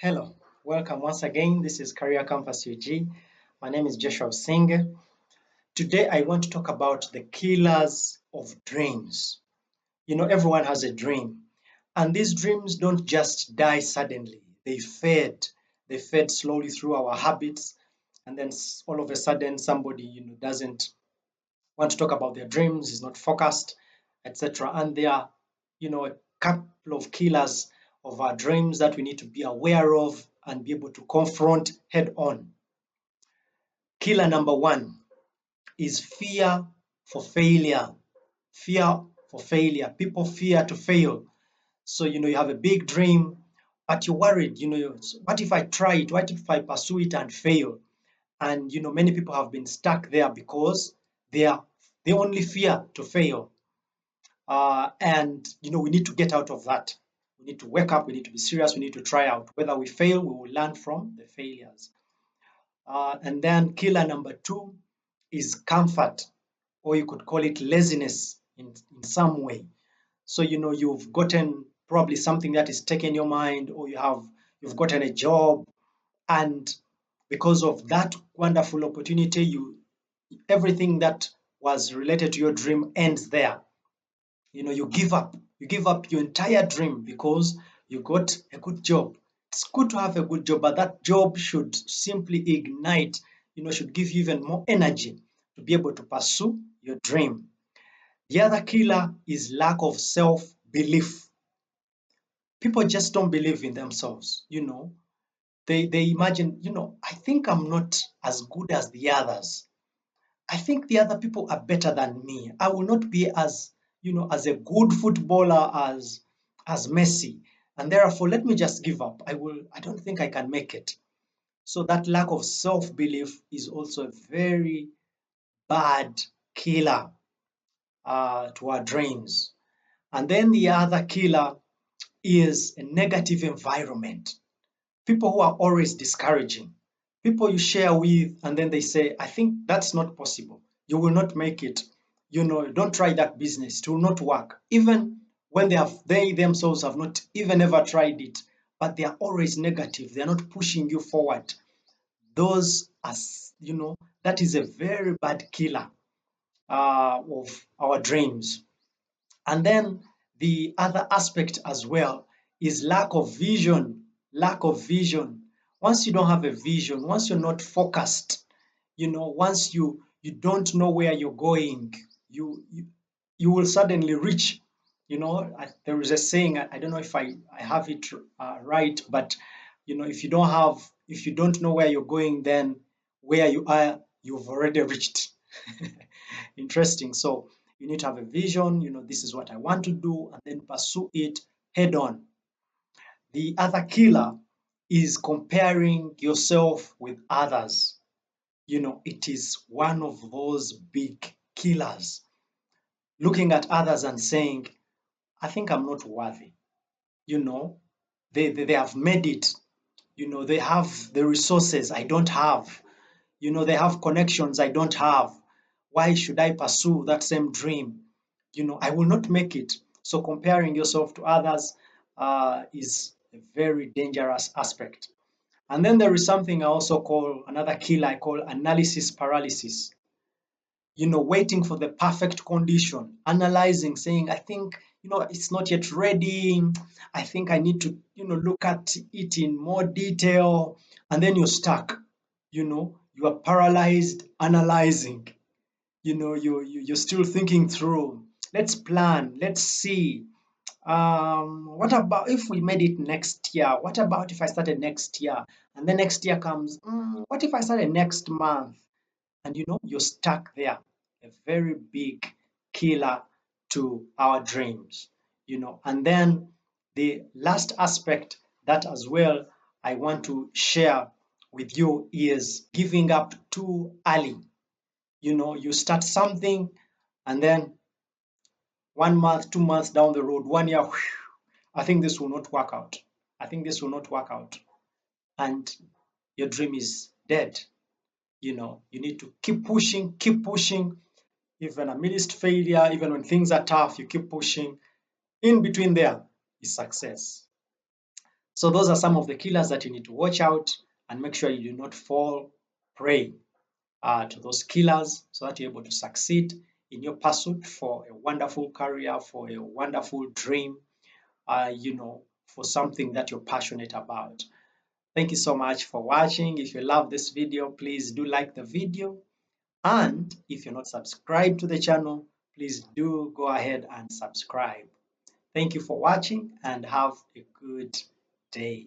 Hello, welcome once again. This is Career Campus UG. My name is Joshua Singh. Today I want to talk about the killers of dreams. Everyone has a dream, and these dreams don't just die suddenly. They fade. They fade slowly through our habits, and then all of a sudden somebody doesn't want to talk about their dreams, is not focused, etc. And there are, a couple of killers of our dreams that we need to be aware of and be able to confront head on. Killer number one is fear for failure. Fear for failure. People fear to fail. So, you have a big dream, but you're worried, what if I try it? What if I pursue it and fail? And, many people have been stuck there because they only fear to fail. And we need to get out of that. We need to wake up. We need to be serious. We need to try out. Whether we fail, we will learn from the failures. And then killer number two is comfort, or you could call it laziness in some way. So you've gotten probably something that is taking your mind, or you've gotten a job, and because of that wonderful opportunity, everything that was related to your dream ends there. You give up your entire dream because you got a good job. It's good to have a good job, but that job should simply ignite, should give you even more energy to be able to pursue your dream. The other killer is lack of self-belief. People just don't believe in themselves. They imagine, I think I'm not as good as the others. I think the other people are better than me. I will not be as a good footballer as Messi. And therefore, let me just give up. I don't think I can make it. So that lack of self-belief is also a very bad killer to our dreams. And then the other killer is a negative environment. People who are always discouraging. People you share with, and then they say, I think that's not possible. You will not make it. Don't try that business. It will not work. Even when they themselves have not even ever tried it, but they are always negative. They are not pushing you forward. Those are, that is a very bad killer of our dreams. And then the other aspect as well is lack of vision. Lack of vision. Once you don't have a vision, once you're not focused, once you don't know where you're going, you will suddenly reach. There is a saying. I don't know if I have it right, but if you don't know where you're going, then where you are, you've already reached. Interesting. So you need to have a vision, this is what I want to do, and then pursue it head on. The other killer is comparing yourself with others. It is one of those big killers. Looking at others and saying, I think I'm not worthy. You know, they have made it. They have the resources I don't have. They have connections I don't have. Why should I pursue that same dream? I will not make it. So comparing yourself to others is a very dangerous aspect. And then there is something I also call another killer I call analysis paralysis. Waiting for the perfect condition, analyzing, saying, I think, it's not yet ready. I think I need to, look at it in more detail. And then you're stuck. You are paralyzed analyzing. You're still thinking through. Let's plan. Let's see. What about if we made it next year? What about if I started next year? And then next year comes, what if I started next month? And you're stuck there. A very big killer to our dreams. And then the last aspect that as well I want to share with you is giving up too early. You start something, and then 1 month, 2 months down the road, 1 year, I think this will not work out. I think this will not work out. And your dream is dead. You need to keep pushing, even amidst failure, even when things are tough, you keep pushing. In between there is success. So those are some of the killers that you need to watch out and make sure you do not fall prey to those killers so that you're able to succeed in your pursuit for a wonderful career, for a wonderful dream, for something that you're passionate about. Thank you so much for watching. If you love this video, please do like the video. And if you're not subscribed to the channel, please do go ahead and subscribe. Thank you for watching and have a good day.